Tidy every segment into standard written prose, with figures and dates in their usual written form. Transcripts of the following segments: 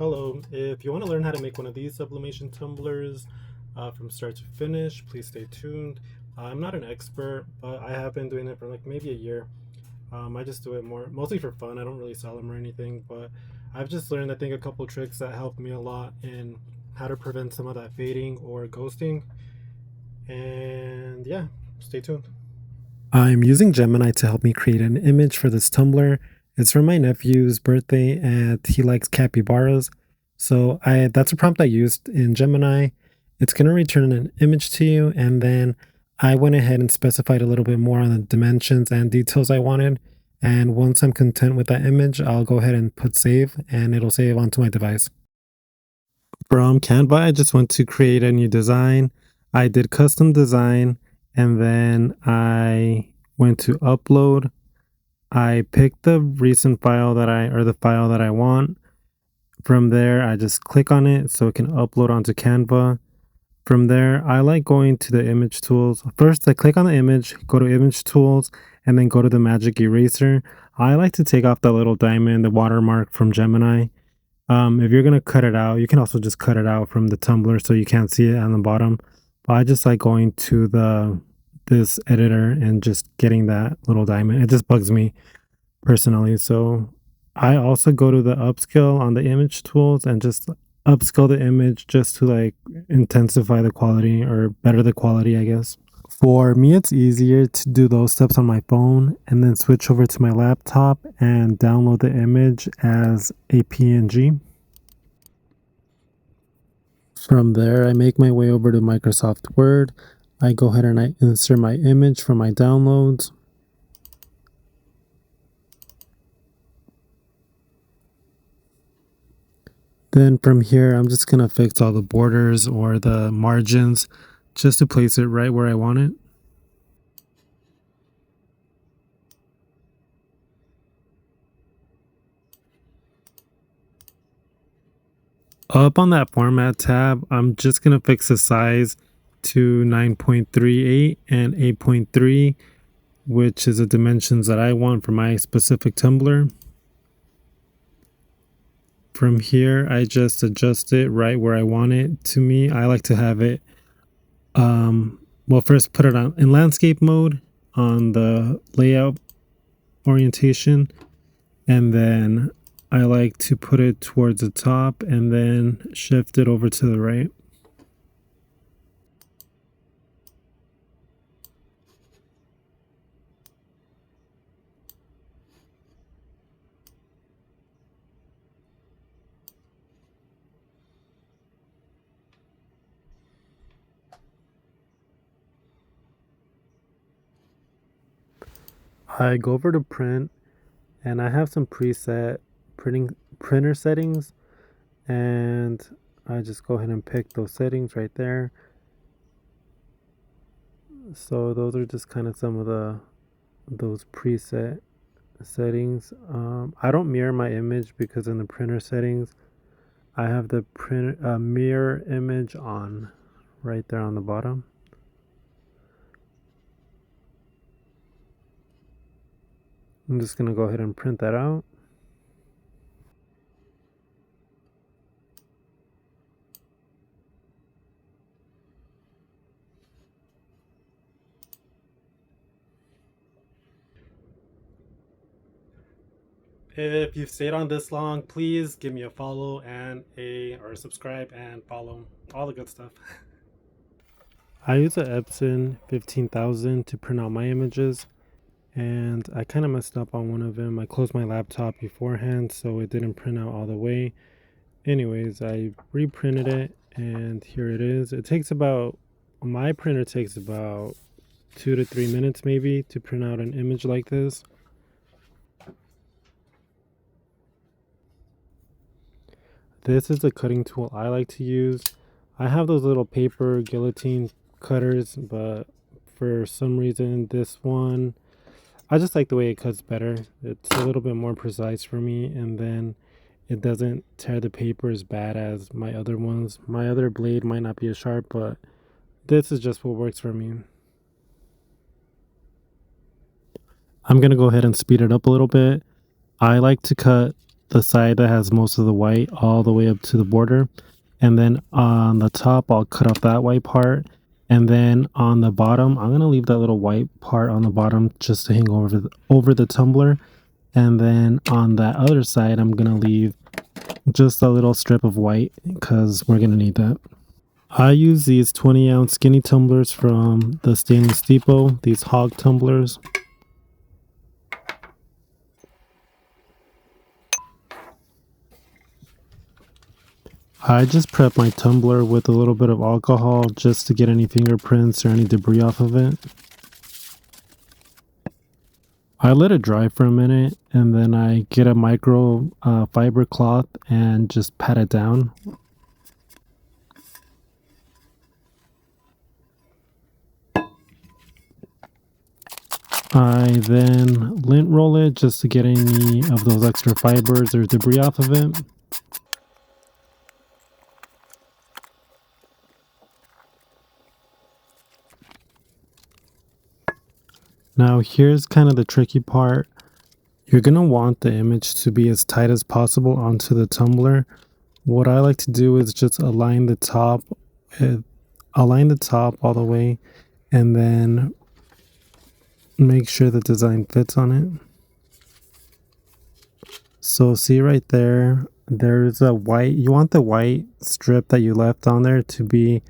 Hello, if you want to learn how to make one of these sublimation tumblers from start to finish, please stay tuned. I'm not an expert, but I have been doing it for like maybe a year. I just do it mostly for fun. I don't really sell them or anything, but I've just learned, I think, a couple tricks that helped me a lot in how to prevent some of that fading or ghosting. And yeah, stay tuned. I'm using Gemini to help me create an image for this tumbler. It's for my nephew's birthday and he likes capybaras. So that's a prompt I used in Gemini. It's going to return an image to you, and then I went ahead and specified a little bit more on the dimensions and details I wanted. And once I'm content with that image, I'll go ahead and put save and it'll save onto my device. From Canva, I just went to create a new design. I did custom design, and then I went to upload. I picked the recent file the file that I want. From there, I just click on it so it can upload onto Canva. From there, I like going to the image tools. First, I click on the image, go to image tools, and then go to the magic eraser. I like to take off that little diamond, the watermark from Gemini. If you're going to cut it out, you can also just cut it out from the tumbler so you can't see it on the bottom. But I just like going to this editor and just getting that little diamond. It just bugs me personally. So I also go to the upscale on the image tools and just upscale the image just to like intensify the quality or better the quality, I guess. For me, it's easier to do those steps on my phone and then switch over to my laptop and download the image as a PNG. From there, I make my way over to Microsoft Word. I go ahead and I insert my image from my downloads. Then from here, I'm just going to fix all the borders or the margins just to place it right where I want it. Up on that format tab, I'm just going to fix the size to 9.38 and 8.3, which is the dimensions that I want for my specific tumbler. From here, I just adjust it right where I want it. To me, I like to have it, well, first put it on in landscape mode on the layout orientation, and then I like to put it towards the top and then shift it over to the right. I go over to print, and I have some preset printer settings, and I just go ahead and pick those settings right there. So those are just kind of some of those preset settings. I don't mirror my image because in the printer settings I have the mirror image on right there on the bottom. I'm just going to go ahead and print that out. If you've stayed on this long, please give me a follow and or subscribe and follow, all the good stuff. I use a Epson 15000 to print out my images, and I kind of messed up on one of them. I closed my laptop beforehand, so it didn't print out all the way. Anyways, I reprinted it, and here it is. My printer takes about 2 to 3 minutes maybe to print out an image like this. This is the cutting tool I like to use. I have those little paper guillotine cutters, but for some reason this one, I just like the way it cuts better. It's a little bit more precise for me, and then it doesn't tear the paper as bad as my other ones. My other blade might not be as sharp, but this is just what works for me. I'm going to go ahead and speed it up a little bit. I like to cut the side that has most of the white all the way up to the border. And then on the top, I'll cut off that white part. And then on the bottom, I'm gonna leave that little white part on the bottom just to hang over the tumbler. And then on that other side, I'm gonna leave just a little strip of white because we're gonna need that. I use these 20-ounce skinny tumblers from the Stainless Depot, these hog tumblers. I just prep my tumbler with a little bit of alcohol just to get any fingerprints or any debris off of it. I let it dry for a minute and then I get a micro fiber cloth and just pat it down. I then lint roll it just to get any of those extra fibers or debris off of it. Now here's kind of the tricky part. You're going to want the image to be as tight as possible onto the tumbler. What I like to do is just align the top all the way and then make sure the design fits on it. So see right there, there's a white, you want the white strip that you left on there to be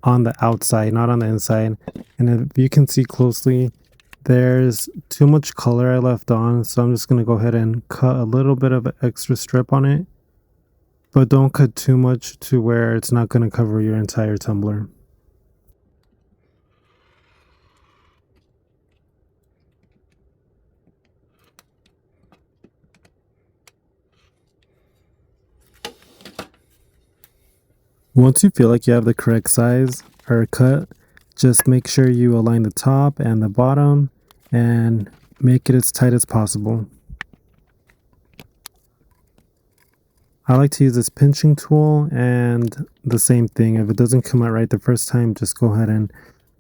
on the outside, not on the inside. And if you can see closely, there's too much color I left on, so I'm just going to go ahead and cut a little bit of an extra strip on it, but don't cut too much to where it's not going to cover your entire tumbler. Once you feel like you have the correct size or cut, just make sure you align the top and the bottom and make it as tight as possible. I like to use this pinching tool, and the same thing, if it doesn't come out right the first time, just go ahead and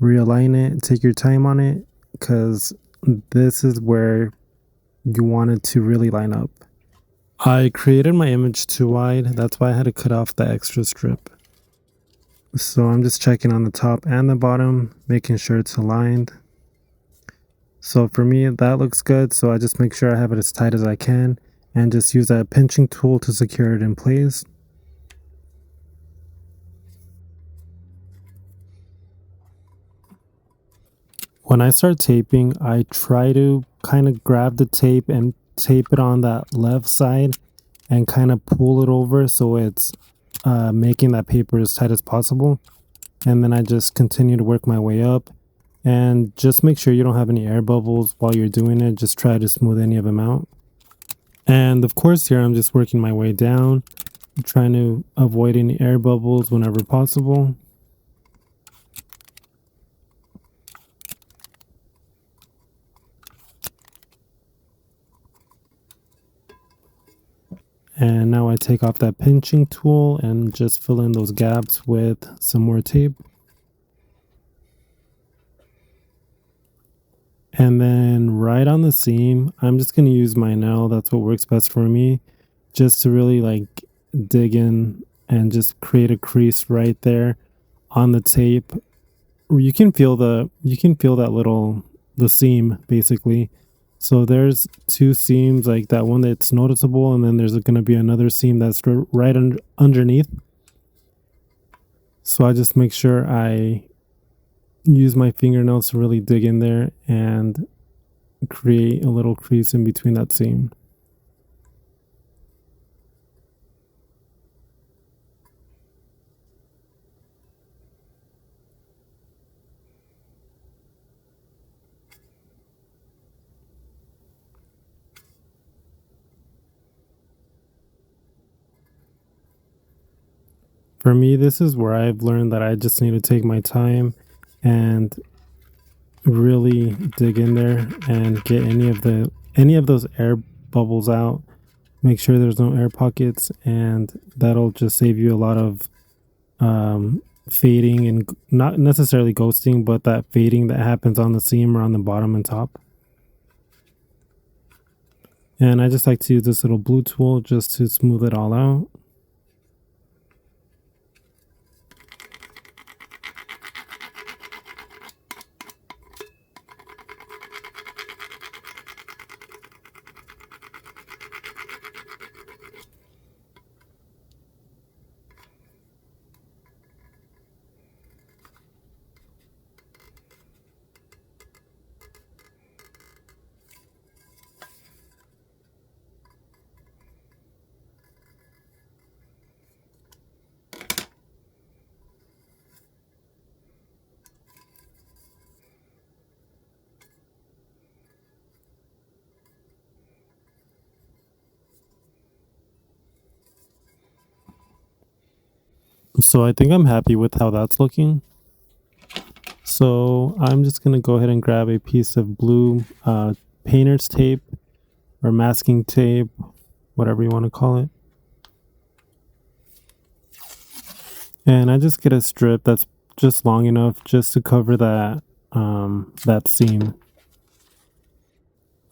realign it. Take your time on it because this is where you want it to really line up. I created my image too wide, that's why I had to cut off the extra strip. So I'm just checking on the top and the bottom, making sure it's aligned. So for me, that looks good. So I just make sure I have it as tight as I can and just use that pinching tool to secure it in place. When I start taping, I try to kind of grab the tape and tape it on that left side and kind of pull it over so it's making that paper as tight as possible. And then I just continue to work my way up, and just make sure you don't have any air bubbles while you're doing it. Just try to smooth any of them out. And of course here I'm just working my way down, trying to avoid any air bubbles whenever possible. And now I take off that pinching tool and just fill in those gaps with some more tape. And then right on the seam, I'm just going to use my nail. That's what works best for me, just to really like dig in and just create a crease right there on the tape. You can feel that the seam basically. So there's two seams, like that one that's noticeable, and then there's going to be another seam that's right underneath. So I just make sure I use my fingernails to really dig in there and create a little crease in between that seam. For me, this is where I've learned that I just need to take my time and really dig in there and get any of those air bubbles out. Make sure there's no air pockets, and that'll just save you a lot of fading, and not necessarily ghosting, but that fading that happens on the seam or on the bottom and top. And I just like to use this little blue tool just to smooth it all out. So I think I'm happy with how that's looking. So I'm just going to go ahead and grab a piece of blue painter's tape or masking tape, whatever you want to call it. And I just get a strip that's just long enough just to cover that seam.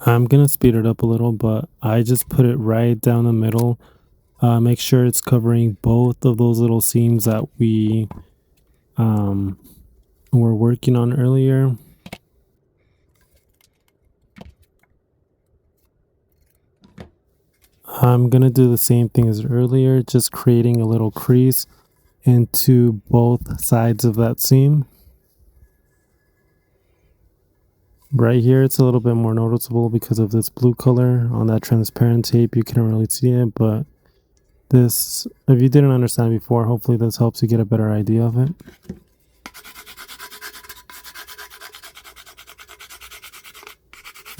I'm going to speed it up a little, but I just put it right down the middle. Make sure it's covering both of those little seams that we were working on earlier. I'm going to do the same thing as earlier, just creating a little crease into both sides of that seam. Right here, it's a little bit more noticeable because of this blue color. On that transparent tape, you couldn't really see it, but this, if you didn't understand before, hopefully this helps you get a better idea of it.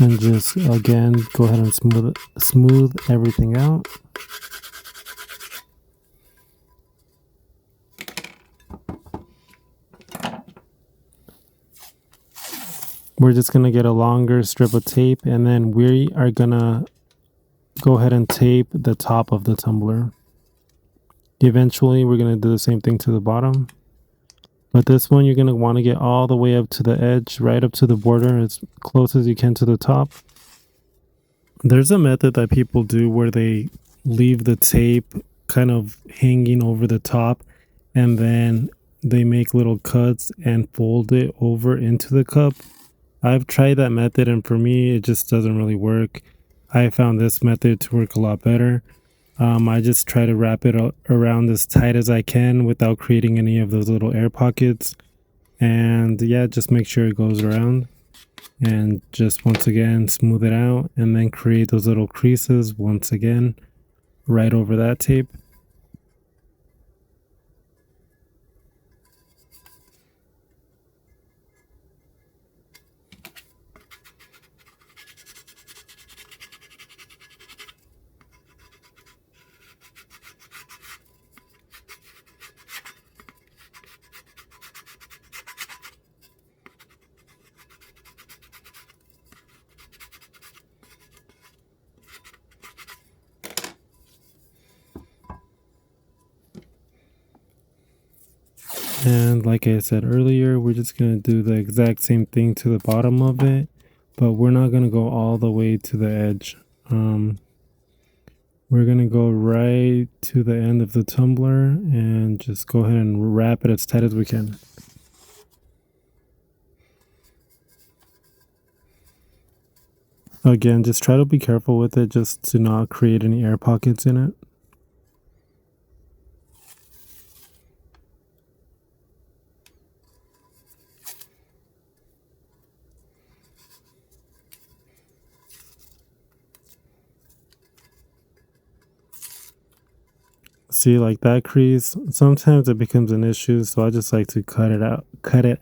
And just, again, go ahead and smooth everything out. We're just going to get a longer strip of tape, and then we are going to go ahead and tape the top of the tumbler. Eventually, we're going to do the same thing to the bottom. But this one, you're going to want to get all the way up to the edge, right up to the border, as close as you can to the top. There's a method that people do where they leave the tape kind of hanging over the top, and then they make little cuts and fold it over into the cup. I've tried that method, and for me, it just doesn't really work. I found this method to work a lot better. I just try to wrap it around as tight as I can without creating any of those little air pockets. And yeah, just make sure it goes around. And just once again, smooth it out, and then create those little creases once again, right over that tape. And like I said earlier, we're just going to do the exact same thing to the bottom of it, but we're not going to go all the way to the edge. We're going to go right to the end of the tumbler and just go ahead and wrap it as tight as we can. Again, just try to be careful with it just to not create any air pockets in it. See, like that crease, sometimes it becomes an issue, so I just like to cut it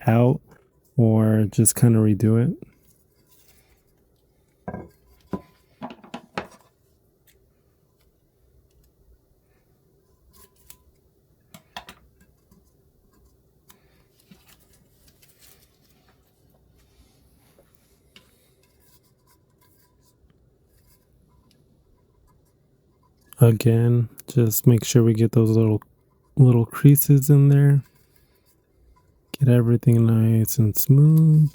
out, or just kind of redo it. Again, just make sure we get those little creases in there. Get everything nice and smooth.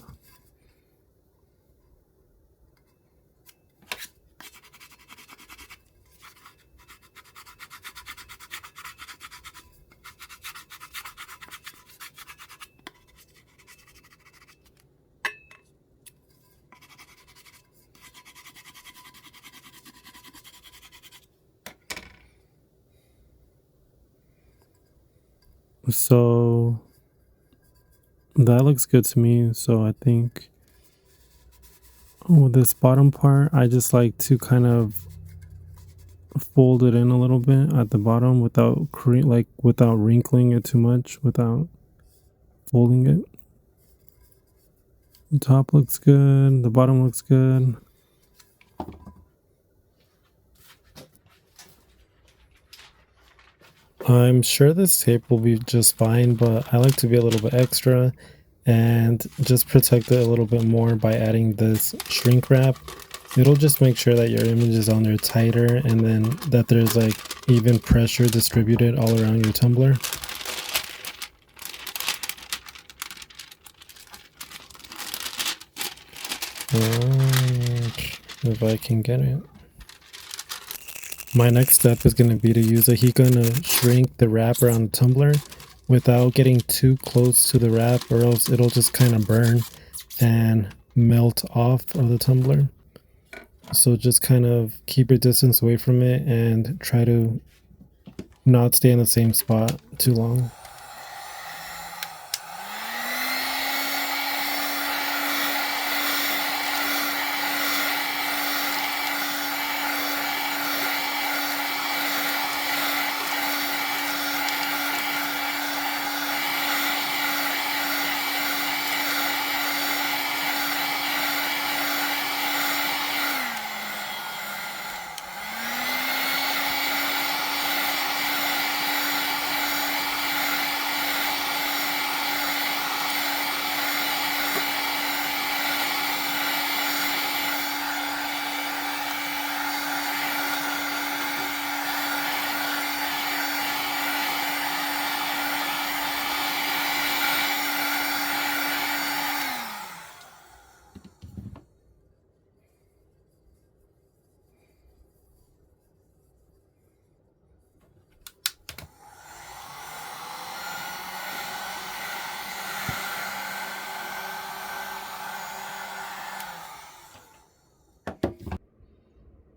So that looks good to me. So I think with this bottom part, I just like to kind of fold it in a little bit at the bottom without without wrinkling it too much, without folding it. The top looks good, the bottom looks good. I'm sure this tape will be just fine, but I like to be a little bit extra and just protect it a little bit more by adding this shrink wrap. It'll just make sure that your image is on there tighter and then that there's like even pressure distributed all around your tumbler. If I can get it. My next step is going to be to use a heat gun to shrink the wrap around the tumbler without getting too close to the wrap, or else it'll just kind of burn and melt off of the tumbler. So just kind of keep your distance away from it and try to not stay in the same spot too long.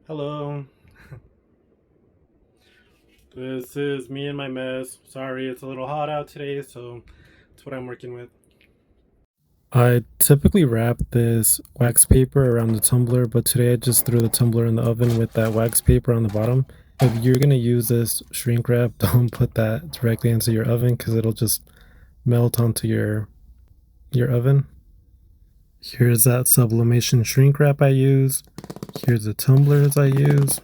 Hello. This is me and my mess. Sorry, it's a little hot out today, so that's what I'm working with. I typically wrap this wax paper around the tumbler, but today I just threw the tumbler in the oven with that wax paper on the bottom. If you're going to use this shrink wrap, don't put that directly into your oven because it'll just melt onto your oven. Here's that sublimation shrink wrap I use. Here's the tumblers I use.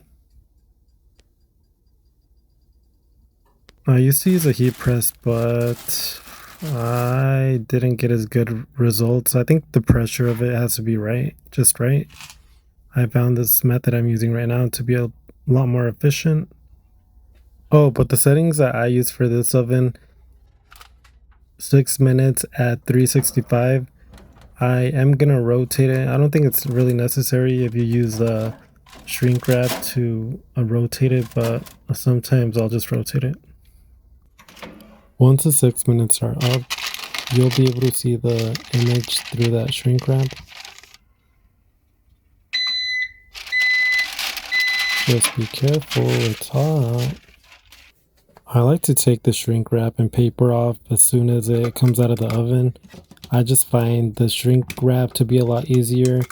I used to use a heat press, but I didn't get as good results. I think the pressure of it has to be right, just right. I found this method I'm using right now to be a lot more efficient. Oh, but the settings that I use for this oven, 6 minutes at 365. I am gonna rotate it. I don't think it's really necessary if you use the shrink wrap to rotate it, but sometimes I'll just rotate it. Once the 6 minutes are up, you'll be able to see the image through that shrink wrap. Just be careful, it's hot. I like to take the shrink wrap and paper off as soon as it comes out of the oven. I just find the shrink wrap to be a lot easier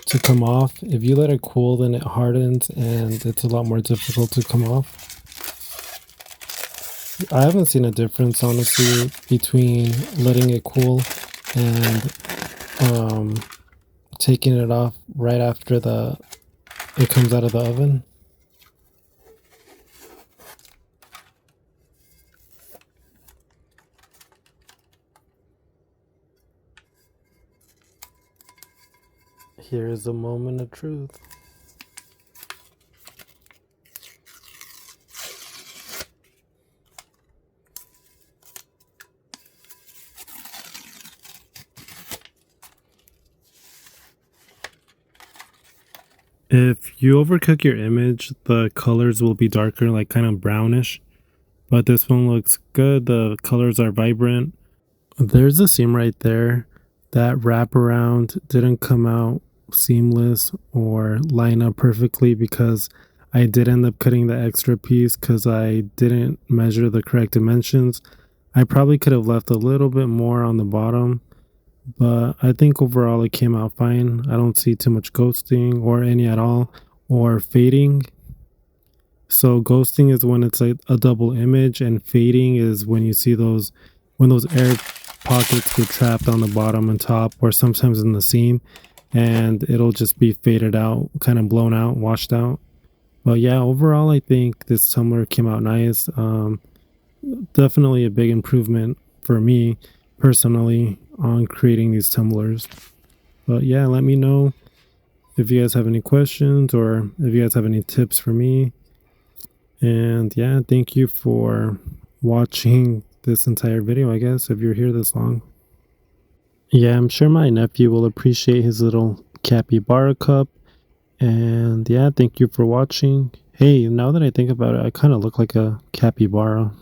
to come off. If you let it cool, then it hardens and it's a lot more difficult to come off. I haven't seen a difference, honestly, between letting it cool and taking it off right after it comes out of the oven. Here's a moment of truth. If you overcook your image, the colors will be darker, like kind of brownish. But this one looks good. The colors are vibrant. There's a seam right there. That wraparound didn't come out seamless or line up perfectly because I did end up cutting the extra piece because I didn't measure the correct dimensions. I probably could have left a little bit more on the bottom, but I think overall it came out fine. I don't see too much ghosting or any at all, or fading. So ghosting is when it's like a double image, and fading is when you see those, when those air pockets get trapped on the bottom and top, or sometimes in the seam, and it'll just be faded out, kind of blown out, washed out. But yeah, overall I think this tumbler came out nice. Definitely a big improvement for me personally on creating these tumblers. But yeah, let me know if you guys have any questions or if you guys have any tips for me. And yeah, thank you for watching this entire video, I guess, if you're here this long. Yeah, I'm sure my nephew will appreciate his little capybara cup. And yeah, thank you for watching. Hey, now that I think about it, I kind of look like a capybara.